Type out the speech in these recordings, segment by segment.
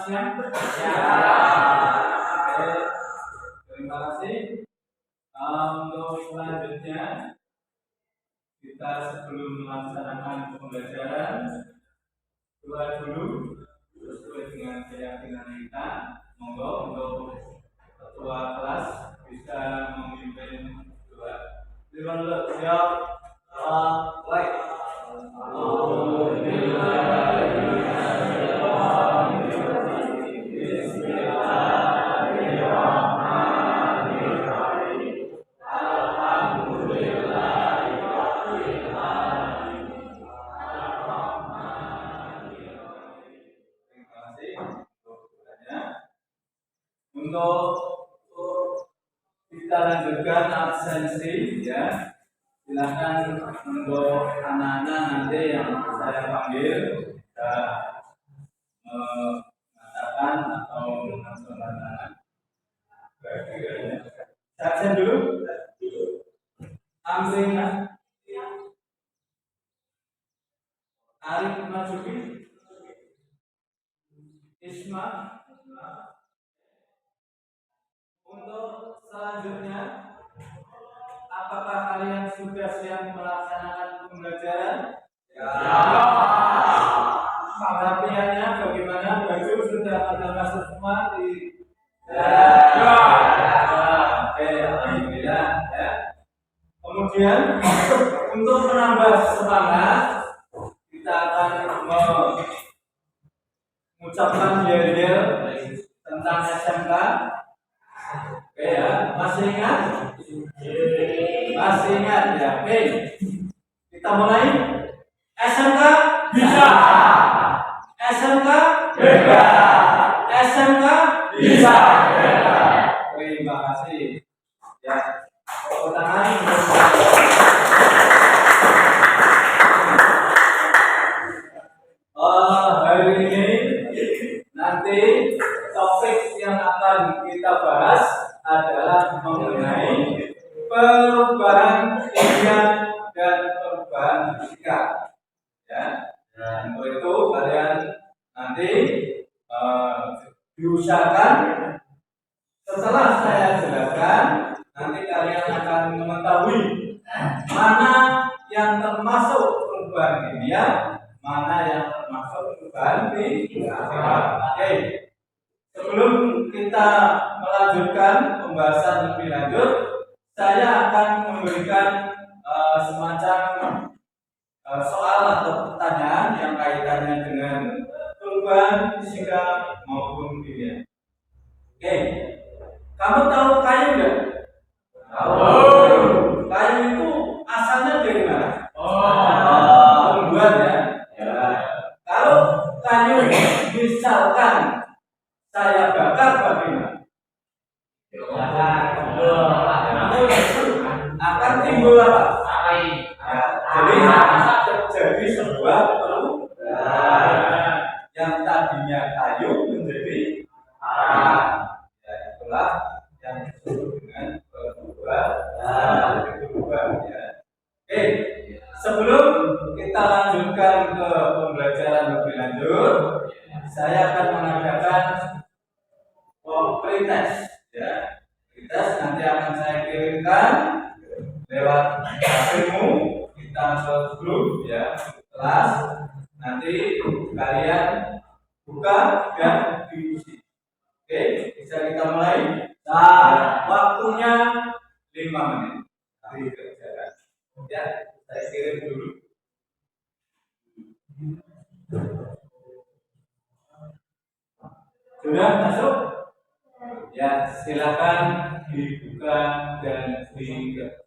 Masnya? Ya. Oke, terima kasih. Untuk selanjutnya kita sebelum melaksanakan pembelajaran doa dulu sesuai dengan keyakinan kita. Monggo untuk ketua kelas bisa memimpin doa. Terima kasih. Siap. Baik. Untuk kita lanjutkan absensi ya. Silakan untuk anak-anak nanti yang saya panggil bisa mengatakan atau mengatakan tangan. Absen dulu. Amsingnya Arif Masuki Isma. Untuk selanjutnya, apakah kalian sudah siap melaksanakan pembelajaran? Ya. Perhatiannya bagaimana? Baju sudah pada masuk semua di. Ya. Oke, alhamdulillah ya. Kemudian untuk menambah semangat, kita akan mengucapkan yel-yel tentang SMK. Oke ya, masih ingat? Masih ingat ya. Oke, kita mulai. SMK bisa. SMK beda. SMK bisa. Terima kasih. Ya, tepuk tangan. Hari ini nanti topik yang akan kita bahas adalah mengenai perubahan pikiran dan perubahan sikap. Ya, dan untuk itu kalian nanti diusahakan setelah saya jelaskan, nanti kalian akan mengetahui mana yang termasuk perubahan kimia, mana yang termasuk perubahan fisika. Oke. Sebelum kita melanjutkan pembahasan lebih lanjut, saya akan memberikan semacam soal atau pertanyaan yang kaitannya dengan perubahan fisika maupun kimia. Oke, kamu tahu kayu nggak? Tahu. Kayu itu asalnya dari mana? Tumbuhan ya. Kalau kayu misalkan saya bakar bagaimana? Akan timbul apa? Jadi sebuah perubahan yang tadinya kayu menjadi ya, itulah yang disebut dengan perubahan. Ya. Oke, sebelum kita lanjutkan ke pembelajaran lebih lanjut, saya akan mengadakan pretest ya. Pretest nanti akan saya kirimkan lewat HP-mu, kita ke grup ya, kelas. Nanti kalian buka dan diisi. Oke, bisa kita mulai. Nah, waktunya 5 menit. Dikerjakan. Ya, saya kirim dulu. Sudah masuk? Ya, silakan dibuka dan dikerjakan.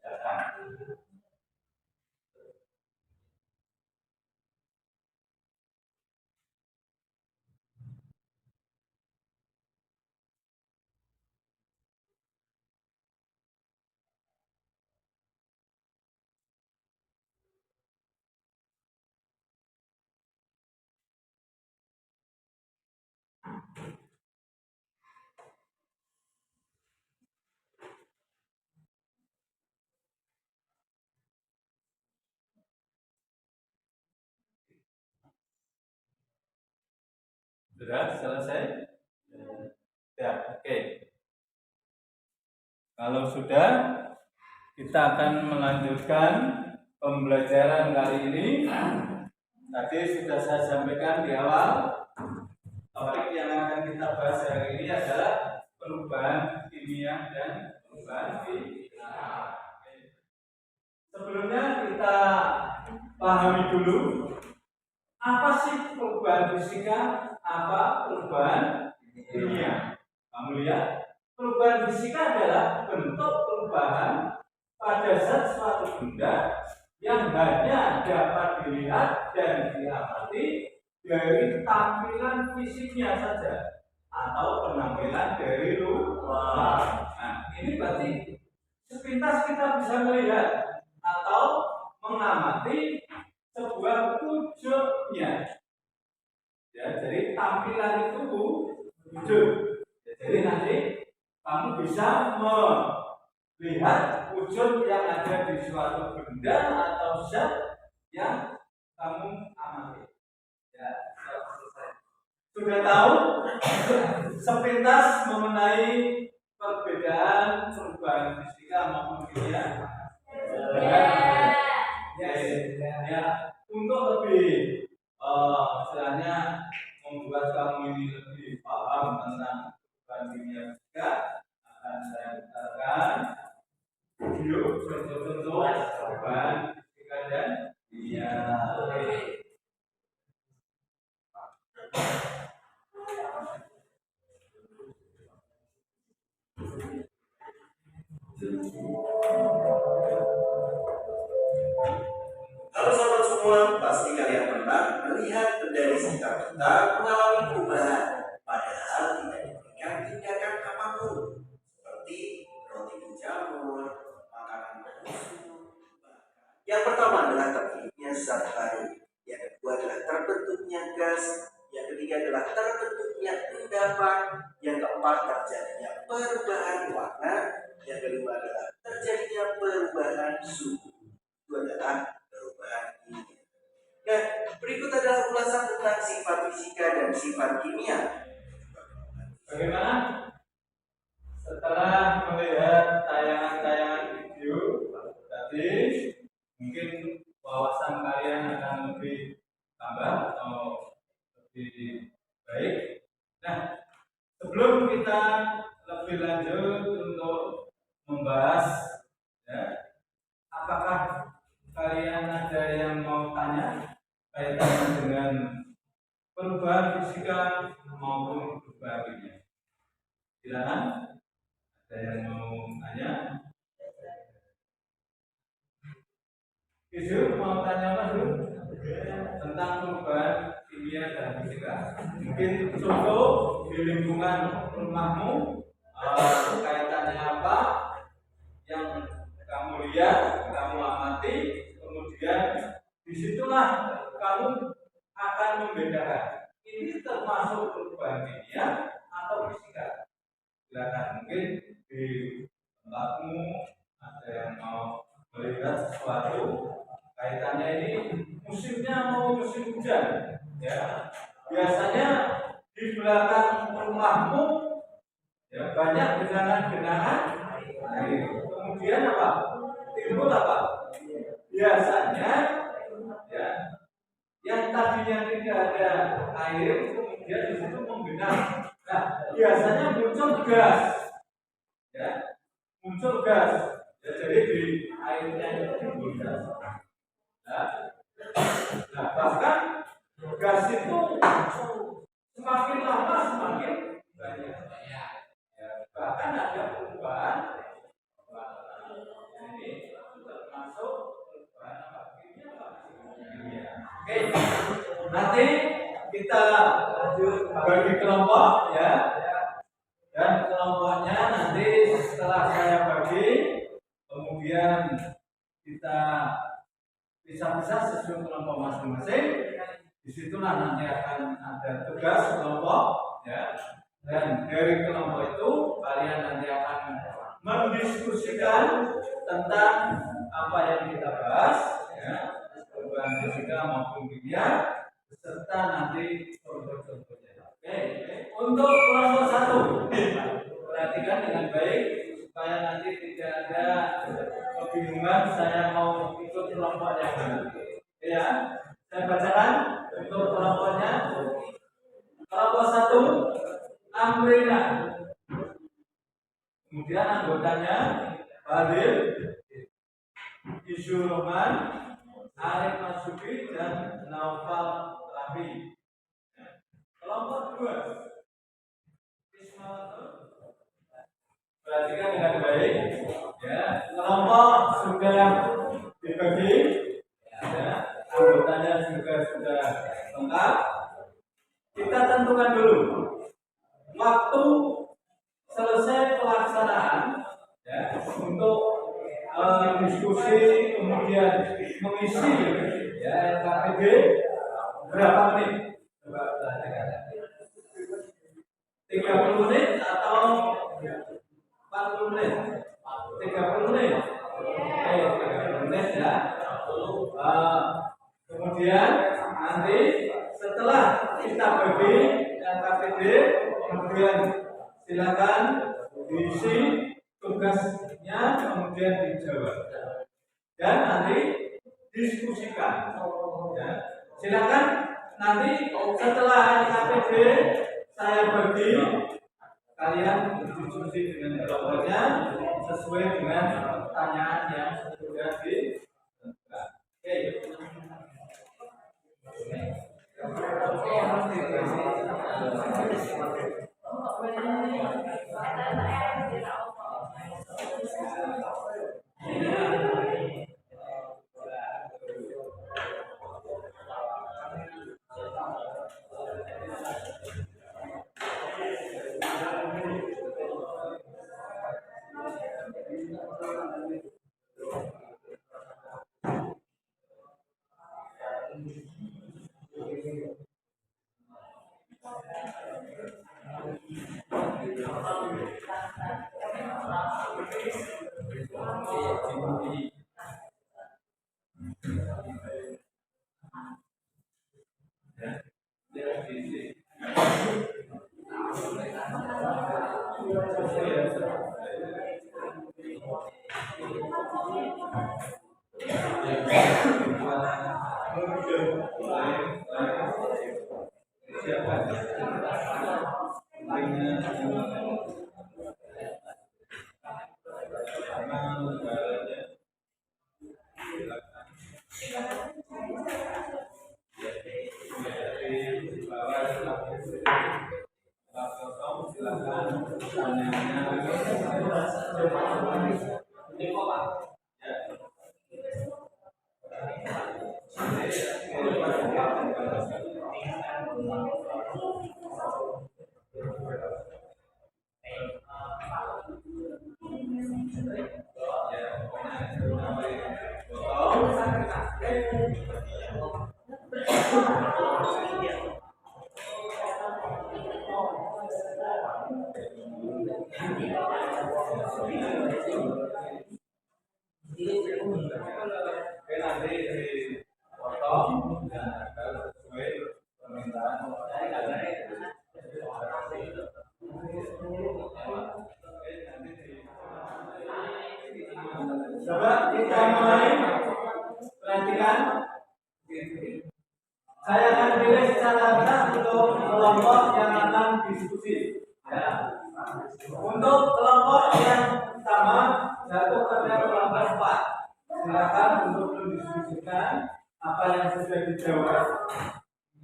Sudah selesai? Oke. Kalau sudah, kita akan melanjutkan pembelajaran kali ini. Tadi sudah saya sampaikan di awal, topik yang akan kita bahas hari ini adalah perubahan kimia dan perubahan fisika. Sebelumnya kita pahami dulu apa sih perubahan fisika, apa perubahan kimia. Kamu lihat, perubahan fisika adalah bentuk perubahan pada suatu benda yang hanya dapat dilihat dan diamati dari tampilan fisiknya saja atau penampilan dari luar. Nah, ini berarti sepintas kita bisa melihat atau mengamati sebuah wujudnya. Ya, jadi tampilan itu wujud. Jadi nanti kamu bisa melihat wujud yang ada di suatu benda atau zat yang kamu amati. Ya, selesai. Sudah tahu sepintas mengenai perbedaan perubahan fisika maupun kimia? Ya, untuk lebih istilahnya membuat kamu ini lebih paham tentang perubahan kimia fisika, akan saya putarkan video contoh-contoh perubahan fisika dan kimia. Halo sobat semua, pasti kalian pernah melihat benda di sekitar kita mengalami perubahan, padahal tidak diberikan tindakan apapun, seperti roti dijamur, makanan berbusuk. Yang pertama adalah terbentuknya zat baru, yang kedua adalah terbentuknya gas, yang ketiga adalah terbentuknya endapan, yang keempat terjadinya perubahan warna, yang kelima adalah terjadinya perubahan suhu. Itu adalah perubahan kimia. Nah, berikut adalah ulasan tentang sifat fisika dan sifat kimia. Bagaimana? Setelah melihat tayangan-tayangan video tadi, mungkin wawasan kalian akan lebih tambah atau lebih baik. Nah, sebelum kita lebih lanjut untuk membahas, ya, apakah kalian ada yang mau tanya kaitannya dengan perubahan fisika maupun perubahan kimia? Silakan. Ada yang mau tanya? Isu mau tanya apa dulu? Tentang perubahan kimia dan fisika. Mungkin contoh di lingkungan rumahmu, kaitannya apa yang kamu lihat, kamu amati, kemudian disitulah kamu akan membedakan ini termasuk perubahan kimia atau fisika. Silakan, mungkin di tempatmu ada yang mau melihat sesuatu kaitannya ini musimnya mau musim hujan, ya. Biasanya di belakang rumahmu, ya, banyak genangan-genangan air. Kemudian apa? Timbul apa? Biasanya, ya, yang tadinya tidak ada air kemudian di situ menggenang. Nah, biasanya muncul gas, ya, muncul gas. Ya, jadi di airnya itu timbul gas. Nah, bahkan gas itu semakin lama semakin banyak. Ya, bahkan ada perubahan. Ini termasuk perubahan apa? Kimia. Oke, nanti kita bagi kelompok, ya. Dan kelompoknya nanti setelah saya bagi, kemudian kita pisah-pisah sesuai kelompok masing-masing. Disitulah nanti akan ada tugas kelompok, ya. Dan dari kelompok itu kalian nanti akan mendiskusikan tentang apa yang kita bahas, ya, perubahan fisika maupun kimia, beserta nanti contoh-contohnya. Oke, untuk kelompok 1, kelompoknya. Ya, saya bacakan untuk kelompoknya. Kelompok 1 Amrina. Kemudian anggotanya Fadil, Isyur Roman, Arif Masuki, dan Naufal Rafi. Kelompok 2 Ismail. Perhatikan dengan baik. Ya, kelompok sudah dibagi. Ya, anggotanya juga sudah lengkap. Kita tentukan dulu waktu selesai pelaksanaan, ya, untuk diskusi kemudian mengisi, ya, LKPD berapa menit? Coba perhatikan. 30 menit atau 40 menit? 30 menit. Oke, 30 menit ya. Kemudian nanti setelah kita bagi LKPD, kemudian silakan diisi tugasnya, kemudian dijawab dan nanti diskusikan. Ya. Silakan nanti setelah LKPD saya bagi, kalian berdiskusi dengan kelompoknya sesuai dengan pertanyaan yang sudah ditentukan. Oke. Coba kita mulai. Perhatikan. Saya akan pilih secara berat untuk kelompok yang akan diskusi. Ya. Untuk kelompok yang pertama jatuh pada kelompok 4. Silakan untuk mendiskusikan apa yang sudah dijawab.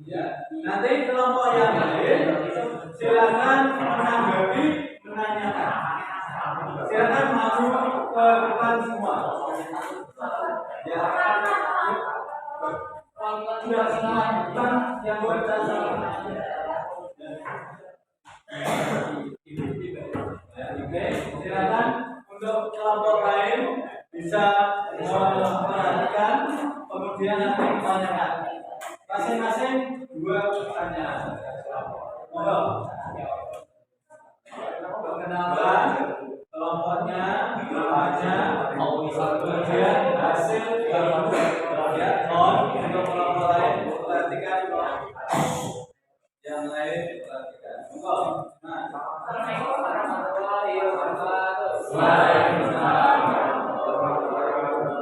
Ya. Nanti kelompok yang lain silakan menanggapi, menanyakan. Silakan maju ke depan semua. Ya. Sudah semua bukan yang berjasa. Oke, silakan untuk kelompok lain bisa memperhatikan, kemudian nanti ditanyakan. Masing-masing 2 pertanyaan. Monggo. Perkenalan kelompoknya, namanya, kemudian hasil ya, untuk kelompok lain perhatikan, yang lain perhatikan. Monggo. Assalamualaikum warahmatullahi wabarakatuh. Waalaikumsalam warahmatullahi wabarakatuh.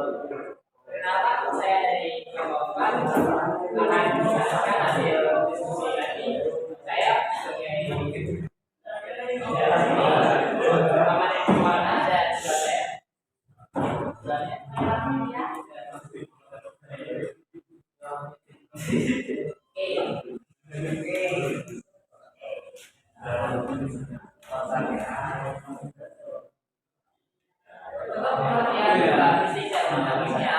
saya dari Jawaban akan menjelaskan hasil diskusi tadi. Saya sebagai pengamat keuangan dan juga saya untuk pengertian dalam fisik dan matematiknya,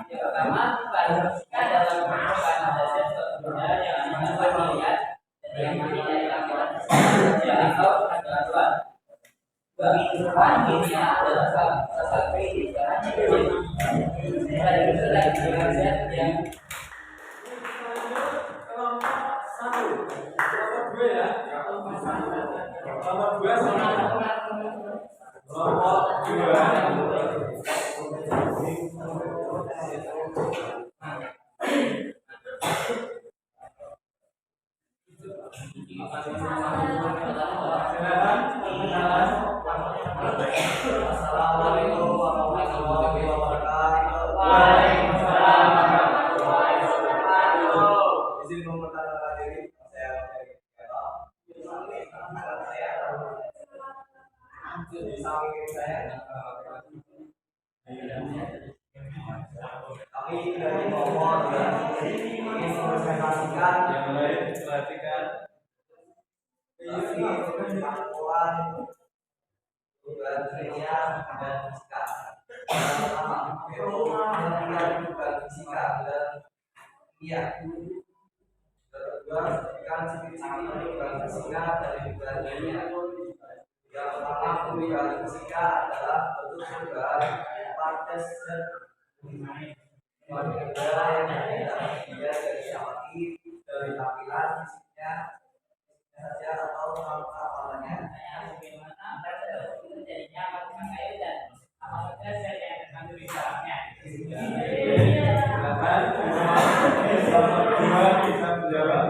yang pertama fisika dalam merupakan dasar suatu benda yang dapat dilihat dan diamati dari tampilan saja atau ketentuan. Kehidupan dunia adalah salah satu kehidupan pada kebetulan zat yang kelompok satu, kelompok dua ya, kelompok dua sama kelompok dua. Silakan perkenalan. Assalamualaikum warahmatullahi wabarakatuh. Waalaikumsalam warahmatullahi wabarakatuh. Izin memperkenalkan diri, saya dari Kero. Di samping saya kami dari kelompok yang ingin mempresentasikan Yang lain perhatikan. visi pengetahuan perubahan dunia dan fisika. Pertama, pengertian perubahan fisika dan kimia. Kedua, kan ciri-ciri perubahan fisika dari perubahan dunia. Yang pertama, perubahan fisika adalah bentuk perubahan partes dan benda yang dapat dilihat dari amati dari tampilan fisiknya saja atau tampilannya. bagaimana itu jadinya apakah kayu dan apa saja zat yang terkandung di dalamnya. Silakan. Kelompok dua bisa menjawab.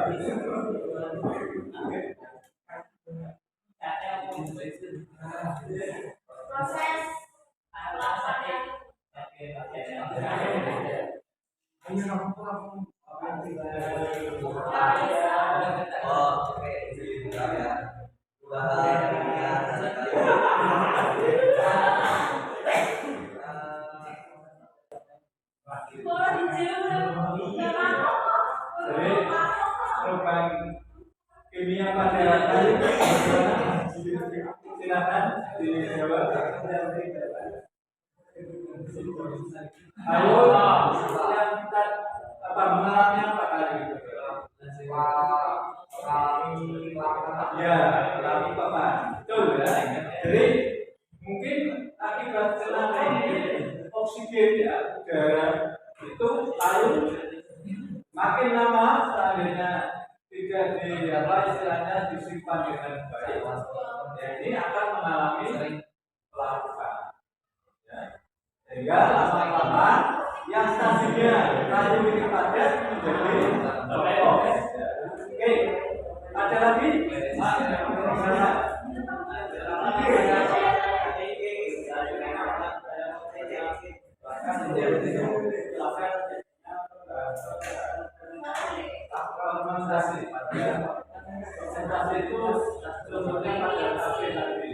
Proses Oke, izin ya. Perubahan kimia Jadi perubahan kimia pada kayu bagaimana? Silakan dijawab. Ayo, yang kita mengalami apa kali itu? Ya, kami papan. Betul ya. Jadi mungkin akibat kena oksigen ya, udara itu lalu makin lama seandainya tidak di apa istilahnya disimpan dengan baik, ya ini akan mengalami pelapukan. Ya. Sehingga lama-lama yang tadinya kayu ini padat menjadi lepok. Ya. Oke, ada lagi? Fermentasi, fermentasi itu sebetulnya pada kafe tadi.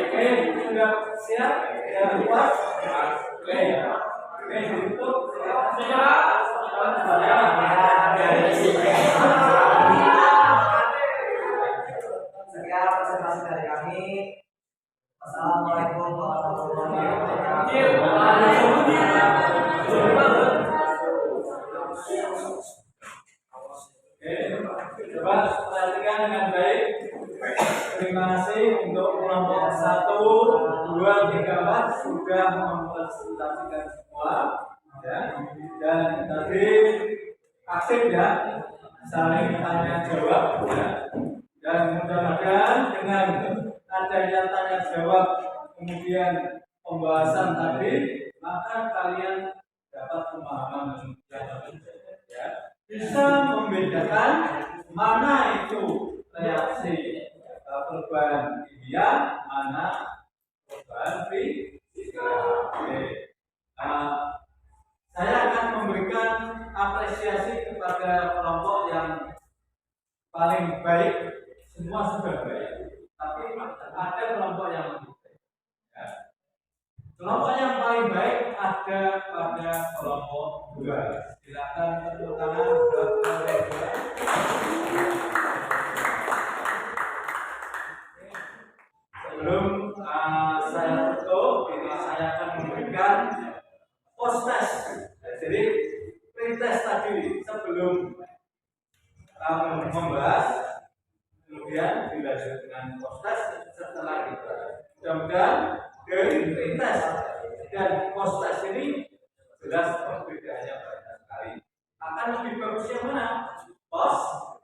Oke, sudah siap? Ya, puas? Oke, oke, ditutup. Siap? Sekian presentasi dari kami. Assalamualaikum warahmatullahi wabarakatuh. Oke, coba perhatikan dengan baik. Terima kasih untuk kelompok 1, 2, 3, 4 sudah mempresentasikan semua, ya. Dan tadi aktif ya, saling tanya jawab, ya. Dan mudah-mudahan dengan adanya tanya jawab kemudian pembahasan tadi, maka kalian dapat pemahaman yang lebih bisa membedakan mana itu reaksi perubahan kimia, mana perubahan fisika. Oke. Saya akan memberikan apresiasi kepada kelompok yang paling baik. Semua sudah baik, tapi ada kelompok yang lebih baik. Ya. Kelompok yang paling baik ada pada kelompok 2. Silakan tepuk tangan buat kelompok 2. Sebelum saya tutup, ini saya akan memberikan post test. Jadi pretest tadi sebelum membahas, kemudian dilanjut dengan post test setelah itu. Mudah-mudahan dari pretest dan post test ini jelas perbedaannya banyak sekali. Akan lebih bagus yang mana? Post.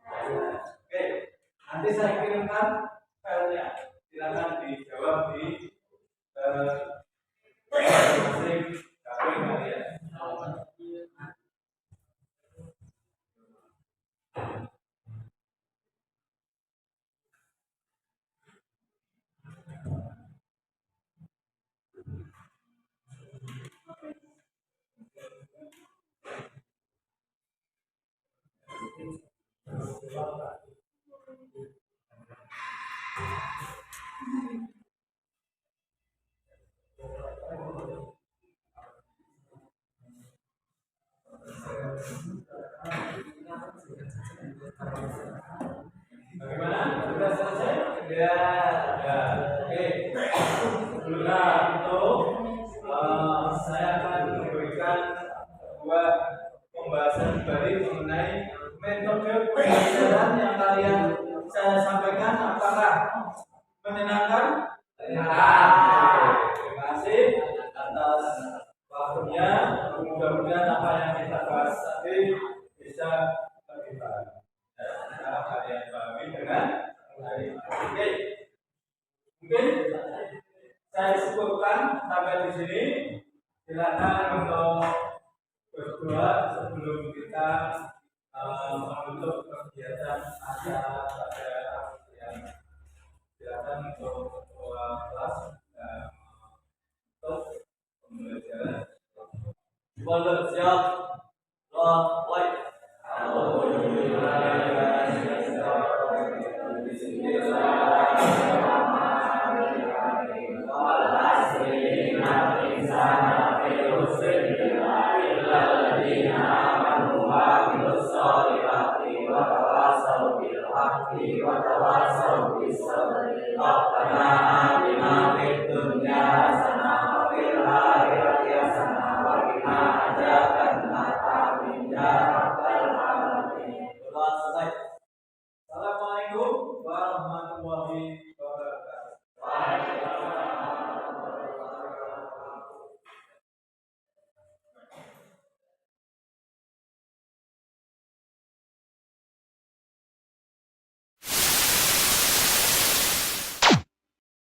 Oke, nanti saya kirimkan filenya. Silakan dijawab di masing-masing dapur kalian. Bagaimana? Sudah selesai? Ya. Oke. Sebelumnya itu saya akan memberikan sebuah pembahasan kembali mengenai metode pembelajaran yang kalian saya sampaikan. Apakah menyenangkan? Menyenangkan. Terima kasih atas waktunya. Mudah-mudahan apa yang kita bahas tadi bisa lebih baik. Kalian pahami dengan baik. Oke. Mungkin saya cukupkan sampai di sini. Silakan untuk berdoa sebelum kita menutup kegiatan acara pada yang silakan untuk ketua kelas untuk pembelajaran. Walau siap, wa tawassaw bis sabri. Rabbana atina